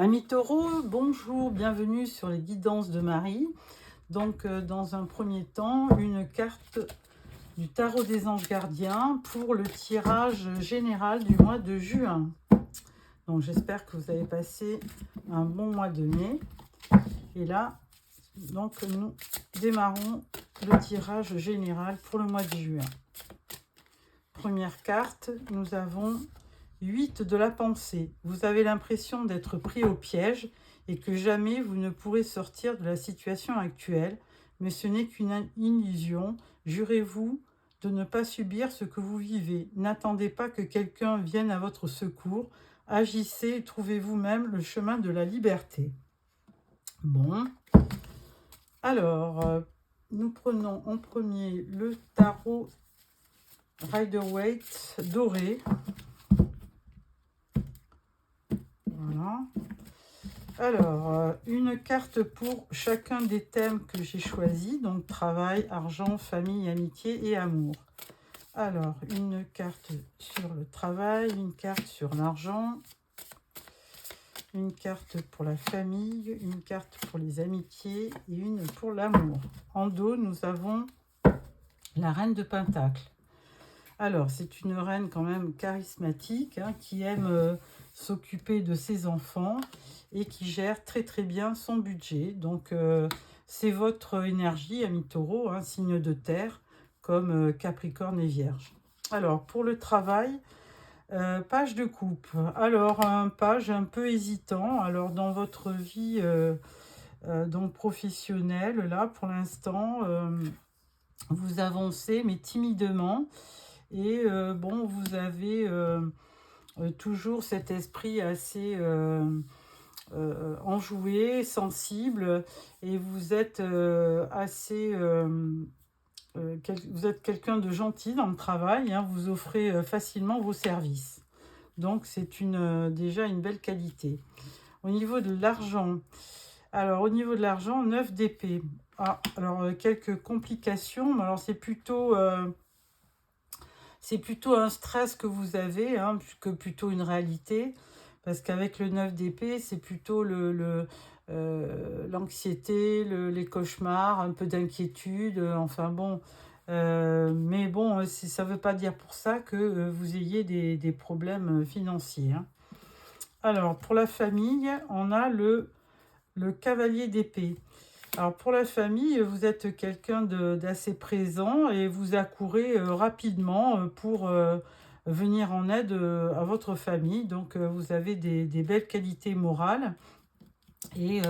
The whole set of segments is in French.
Amis taureaux, bonjour, bienvenue sur les guidances de Marie. Donc, dans un premier temps, une carte du tarot des anges gardiens pour le tirage général du mois de juin. Donc, j'espère que vous avez passé un bon mois de mai. Et là, donc, nous démarrons le tirage général pour le mois de juin. Première carte, nous avons 8 de la pensée. Vous avez l'impression d'être pris au piège et que jamais vous ne pourrez sortir de la situation actuelle, mais ce n'est qu'une illusion. Jurez-vous de ne pas subir ce que vous vivez. N'attendez pas que quelqu'un vienne à votre secours. Agissez et trouvez vous-même le chemin de la liberté. Bon. Alors, nous prenons en premier le tarot Rider-Waite doré. Voilà. Alors, une carte pour chacun des thèmes que j'ai choisis, donc travail, argent, famille, amitié et amour. Alors, une carte sur le travail, une carte sur l'argent, une carte pour la famille, une carte pour les amitiés et une pour l'amour. En dos, nous avons la reine de Pentacle. Alors, c'est une reine quand même charismatique, qui aime s'occuper de ses enfants et qui gère très très bien son budget. Donc, c'est votre énergie, ami taureau, signe de terre, comme Capricorne et Vierge. Alors, pour le travail, page de coupe. Alors, un page un peu hésitant. Alors, dans votre vie donc professionnelle, là, pour l'instant, vous avancez, mais timidement. Et bon, vous avez toujours cet esprit assez enjoué, sensible, et vous êtes assez... vous êtes quelqu'un de gentil dans le travail, vous offrez facilement vos services. Donc, c'est déjà une belle qualité. Au niveau de l'argent, alors au niveau de l'argent, 9 d'épée. Ah, alors quelques complications, mais alors c'est plutôt un stress que vous avez, que plutôt une réalité. Parce qu'avec le 9 d'épée, c'est plutôt l'anxiété, les cauchemars, un peu d'inquiétude. Enfin bon, mais bon, ça ne veut pas dire pour ça que vous ayez des problèmes financiers. Alors, pour la famille, on a le cavalier d'épée. Alors, pour la famille, vous êtes quelqu'un d'assez présent et vous accourez rapidement pour venir en aide à votre famille. Donc, vous avez des belles qualités morales. Et,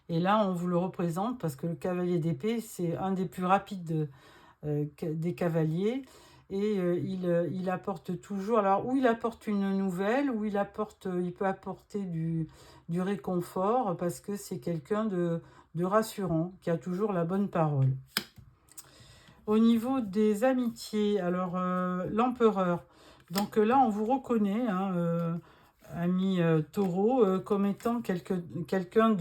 et là, on vous le représente parce que le cavalier d'épée, c'est un des plus rapides des cavaliers. Et il apporte toujours... Alors, où il apporte une nouvelle, où il peut apporter du réconfort parce que c'est quelqu'un de rassurant, qui a toujours la bonne parole. Au niveau des amitiés, alors l'empereur. Donc là, on vous reconnaît, ami taureau, comme étant quelqu'un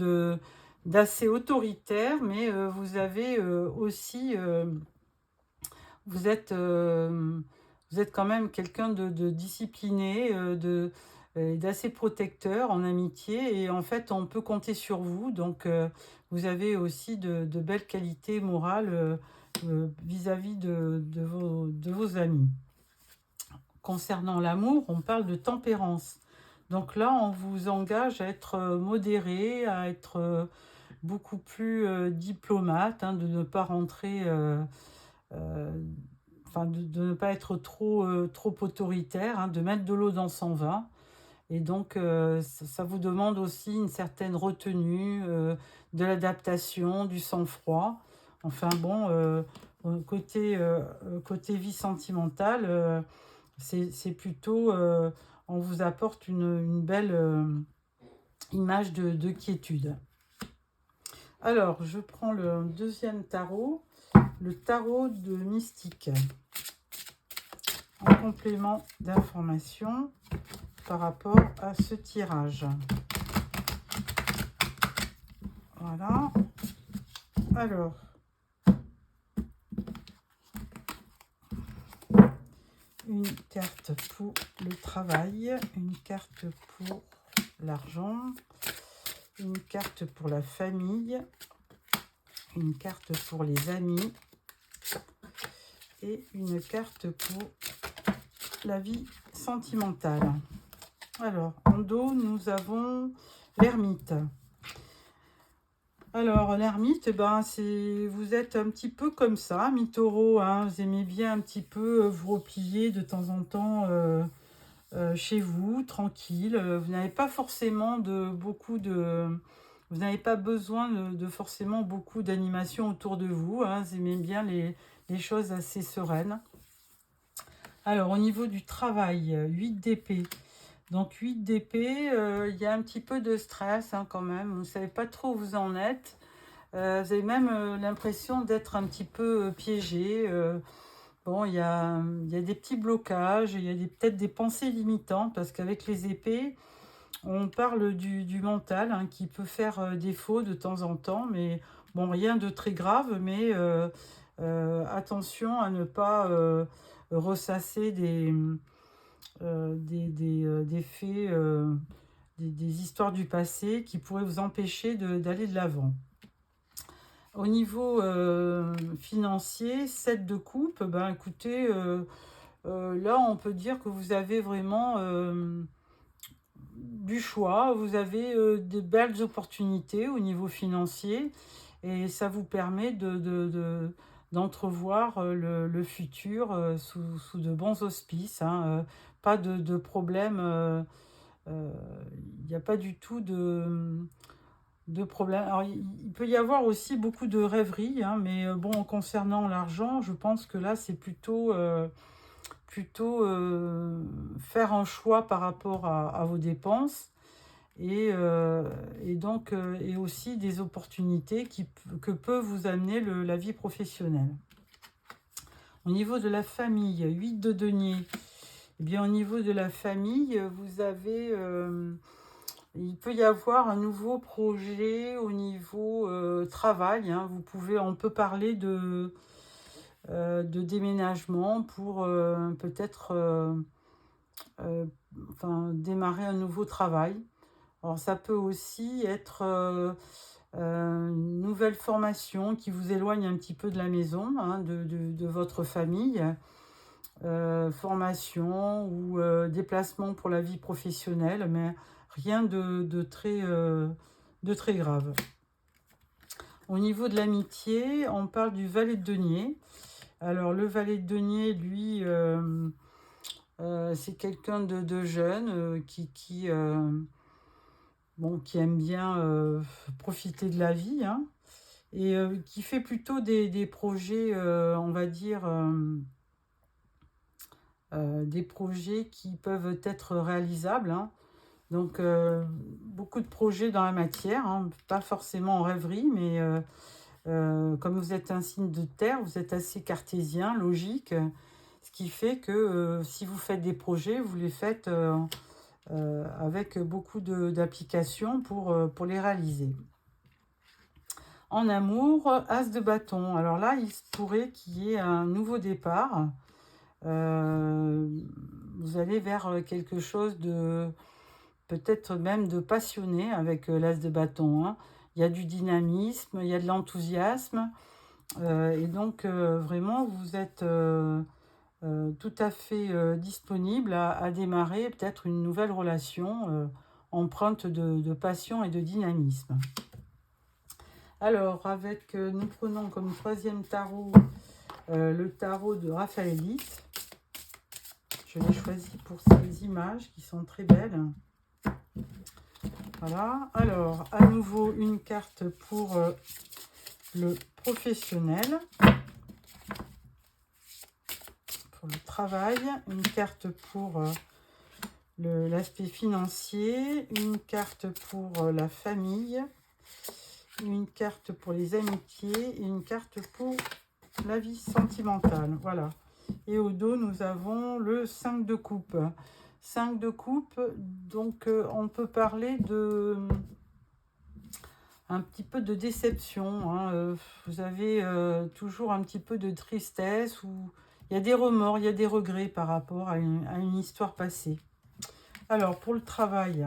d'assez autoritaire, mais vous avez aussi... vous êtes quand même quelqu'un de discipliné, d'assez protecteur en amitié, et en fait on peut compter sur vous. Donc vous avez aussi de belles qualités morales vis-à-vis de vos amis. Concernant l'amour, on parle de tempérance. Donc là, on vous engage à être modéré, à être beaucoup plus diplomate, de ne pas rentrer... de ne pas être trop autoritaire, de mettre de l'eau dans son vin. Et donc, ça vous demande aussi une certaine retenue, de l'adaptation, du sang-froid. Enfin bon, côté vie sentimentale, c'est plutôt... on vous apporte une belle image de quiétude. Alors, je prends le deuxième tarot, le tarot de Mystique, en complément d'information par rapport à ce tirage. Voilà. Alors, une carte pour le travail, une carte pour l'argent, carte pour la famille, une carte pour les amis et une carte pour la vie sentimentale. Alors, en dos, nous avons l'ermite. Alors, l'ermite, ben, vous êtes un petit peu comme ça, mi-taureau, hein, vous aimez bien un petit peu vous replier de temps en temps chez vous, tranquille. Vous n'avez pas forcément vous n'avez pas besoin de forcément beaucoup d'animation autour de vous, hein, vous aimez bien les choses assez sereines. Alors, au niveau du travail, 8 d'épée. Donc 8 d'épée, il y a un petit peu de stress hein, quand même, vous ne savez pas trop où vous en êtes. Vous avez même l'impression d'être un petit peu piégé. Bon, il y a des petits blocages, il y a peut-être des pensées limitantes, parce qu'avec les épées, on parle du mental hein, qui peut faire défaut de temps en temps, mais bon, rien de très grave, mais attention à ne pas ressasser des faits, des histoires du passé qui pourraient vous empêcher d'aller de l'avant. Au niveau financier, 7 de coupe, ben écoutez, là on peut dire que vous avez vraiment du choix, vous avez de belles opportunités au niveau financier et ça vous permet d'entrevoir le futur sous de bons auspices, hein, pas de problème, il n'y a pas du tout de problème. Alors, il peut y avoir aussi beaucoup de rêveries, hein, mais bon, concernant l'argent, je pense que là, c'est plutôt faire un choix par rapport à vos dépenses et donc et aussi des opportunités que peut vous amener la vie professionnelle. Au niveau de la famille, 8 de denier. Eh bien, au niveau de la famille, vous avez... il peut y avoir un nouveau projet au niveau travail. Hein. On peut parler de déménagement pour peut-être démarrer un nouveau travail. Alors ça peut aussi être une nouvelle formation qui vous éloigne un petit peu de la maison, hein, de votre famille. Formation ou déplacement pour la vie professionnelle, mais rien de très grave. Au niveau de l'amitié, on parle du valet de denier. Alors le valet de denier, lui, c'est quelqu'un de jeune qui aime bien profiter de la vie, hein, et qui fait plutôt des projets, on va dire, des projets qui peuvent être réalisables, hein. Donc, beaucoup de projets dans la matière, hein, pas forcément en rêverie, mais comme vous êtes un signe de terre, vous êtes assez cartésien, logique, ce qui fait que si vous faites des projets, vous les faites avec beaucoup d'applications pour les réaliser. En amour, as de bâton. Alors là, il se pourrait qu'il y ait un nouveau départ. Vous allez vers quelque chose de peut-être même de passionné avec l'as de bâton, hein. Il y a du dynamisme, il y a de l'enthousiasme et donc vraiment vous êtes tout à fait disponible à démarrer peut-être une nouvelle relation empreinte de passion et de dynamisme. Alors nous prenons comme troisième tarot le tarot de Raphaélite. Je l'ai choisi pour ces images qui sont très belles. Voilà. Alors, à nouveau, une carte pour le professionnel. Pour le travail. Une carte pour l'aspect financier. Une carte pour la famille. Une carte pour les amitiés. Et une carte pour la vie sentimentale. Voilà. Et au dos, nous avons le 5 de coupe. 5 de coupe, donc on peut parler un petit peu de déception. Hein. Vous avez toujours un petit peu de tristesse, ou il y a des remords, il y a des regrets par rapport à une histoire passée. Alors, pour le travail,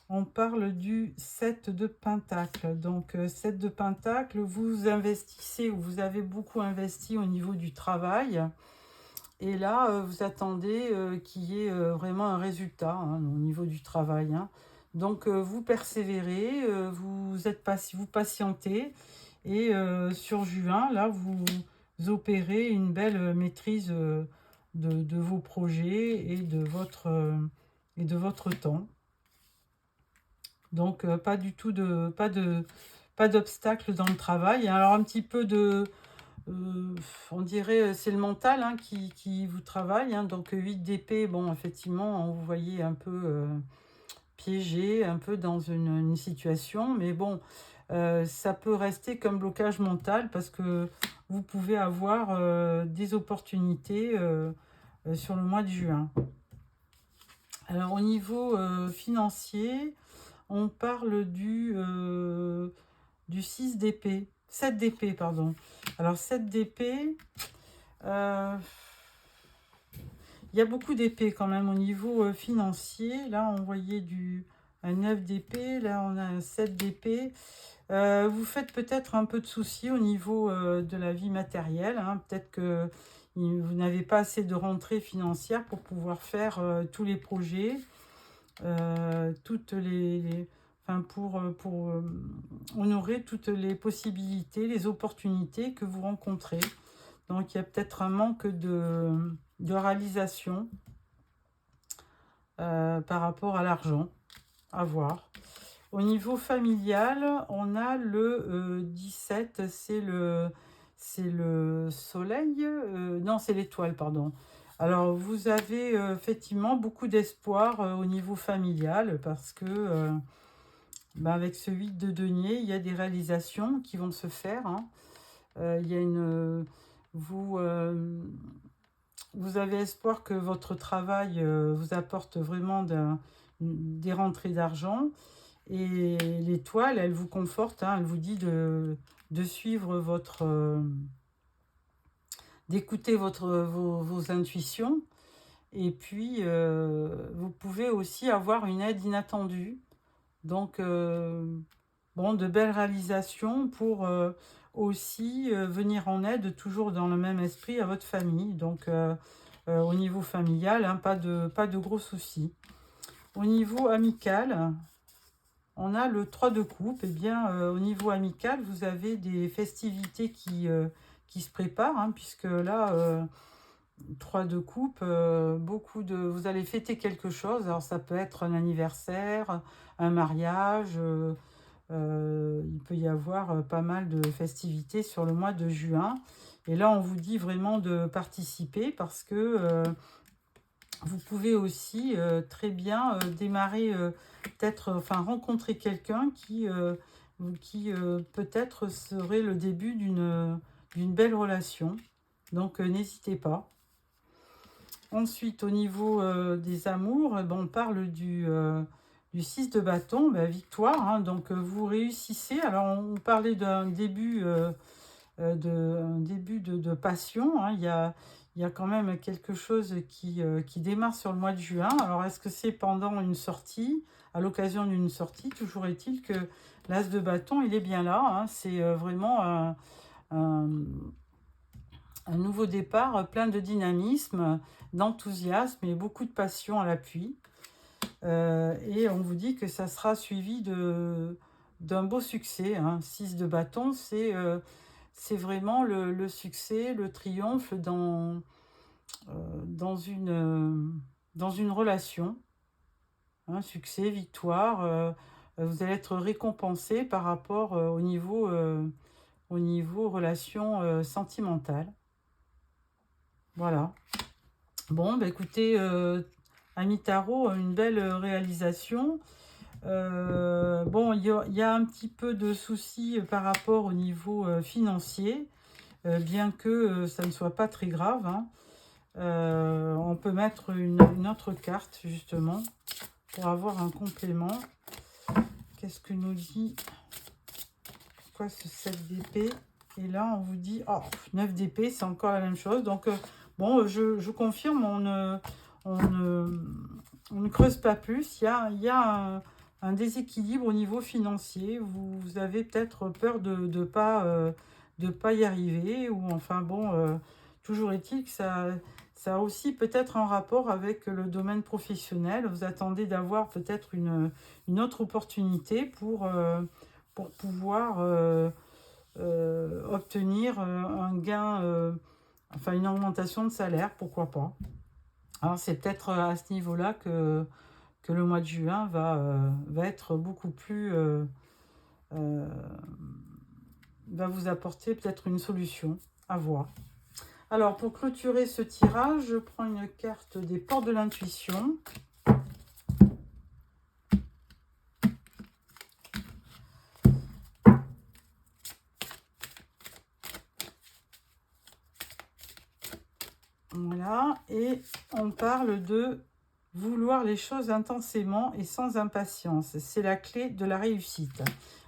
On parle du 7 de Pentacle. Donc, 7 de Pentacle, vous investissez ou vous avez beaucoup investi au niveau du travail. Et là, vous attendez qu'il y ait vraiment un résultat hein, au niveau du travail. Hein. Donc, vous persévérez, vous patientez. Et sur juin, là, vous opérez une belle maîtrise de vos projets et de votre temps. Donc, pas du tout pas d'obstacle dans le travail. Alors, un petit peu on dirait, c'est le mental hein, qui vous travaille. Hein. Donc, 8 d'épée, bon, effectivement, vous voyez un peu piégé, un peu dans une situation. Mais bon, ça peut rester comme blocage mental parce que vous pouvez avoir des opportunités sur le mois de juin. Alors, au niveau financier, on parle du 6 d'épée, 7 d'épée, pardon. Alors, 7 d'épée, il y a beaucoup d'épées quand même au niveau financier. Là, on voyait un 9 d'épée, là, on a un 7 d'épée. Vous faites peut-être un peu de soucis au niveau de la vie matérielle. Hein. Peut-être que vous n'avez pas assez de rentrée financière pour pouvoir faire tous les projets. Enfin pour honorer toutes les possibilités, les opportunités que vous rencontrez. Donc, il y a peut-être un manque de réalisation par rapport à l'argent à voir. Au niveau familial, on a le 17, c'est le soleil, non, c'est l'étoile, pardon. Alors, vous avez effectivement beaucoup d'espoir au niveau familial parce que avec ce 8 de denier, il y a des réalisations qui vont se faire. Hein. Il y a vous avez espoir que votre travail vous apporte vraiment des rentrées d'argent. Et l'étoile, elle vous conforte, hein, elle vous dit de suivre d'écouter vos intuitions. Et puis, vous pouvez aussi avoir une aide inattendue. Donc, bon, de belles réalisations pour aussi venir en aide, toujours dans le même esprit, à votre famille. Donc, au niveau familial, hein, pas de gros soucis. Au niveau amical, on a le 3 de coupe. Eh bien, au niveau amical, vous avez des festivités qui se préparent, hein, puisque là, 3 de coupe, vous allez fêter quelque chose. Alors, ça peut être un anniversaire, un mariage. Il peut y avoir pas mal de festivités sur le mois de juin. Et là, on vous dit vraiment de participer parce que vous pouvez aussi très bien démarrer, enfin rencontrer quelqu'un qui peut-être serait le début d'une belle relation. Donc n'hésitez pas. Ensuite, au niveau des amours, on parle du 6 de bâton, victoire. Hein, donc vous réussissez. Alors on parlait d'un début de passion. Hein. Il y a quand même quelque chose qui démarre sur le mois de juin. Alors, est-ce que c'est pendant une sortie, à l'occasion d'une sortie? Toujours est-il que l'as de bâton, il est bien là. Hein. C'est vraiment un nouveau départ plein de dynamisme, d'enthousiasme et beaucoup de passion à l'appui. Et on vous dit que ça sera suivi d'un beau succès. Hein. 6 de bâton, c'est vraiment le succès, le triomphe dans une relation. Hein, succès, victoire. Vous allez être récompensé par rapport au niveau relation sentimentale. Voilà. Bon, écoutez, Ami Tarot, une belle réalisation. Bon, il y a un petit peu de soucis par rapport au niveau financier, bien que ça ne soit pas très grave. Hein. On peut mettre une autre carte, justement, pour avoir un complément. Qu'est-ce que nous dit? Quoi ce 7 d'épée? Et là, on vous dit, 9 d'épée, c'est encore la même chose. Donc, bon, je confirme, on ne creuse pas plus. Il y a un déséquilibre au niveau financier. Vous avez peut-être peur de de pas y arriver, ou enfin bon, toujours est-il que ça a aussi peut-être un rapport avec le domaine professionnel. Vous attendez d'avoir peut-être une autre opportunité pour pouvoir obtenir un gain, enfin une augmentation de salaire, pourquoi pas. Alors c'est peut-être à ce niveau-là que le mois de juin va être beaucoup plus... euh, va vous apporter peut-être une solution à voir. Alors pour clôturer ce tirage, je prends une carte des portes de l'intuition. Voilà, et on parle de vouloir les choses intensément et sans impatience. C'est la clé de la réussite.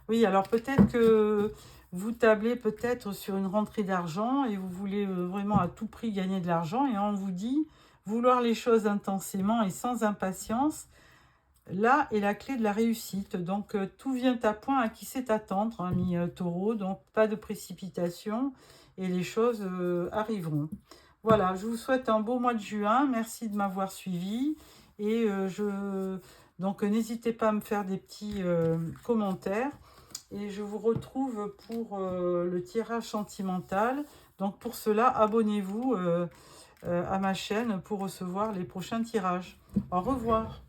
Oui, alors peut-être que vous tablez peut-être sur une rentrée d'argent et vous voulez vraiment à tout prix gagner de l'argent, et on vous dit vouloir les choses intensément et sans impatience. Là est la clé de la réussite. Donc tout vient à point à qui sait attendre, ami Taureau. Donc pas de précipitation et les choses arriveront. Voilà, je vous souhaite un beau mois de juin. Merci de m'avoir suivi. Et donc n'hésitez pas à me faire des petits commentaires. Et je vous retrouve pour le tirage sentimental. Donc pour cela, abonnez-vous à ma chaîne pour recevoir les prochains tirages. Au revoir.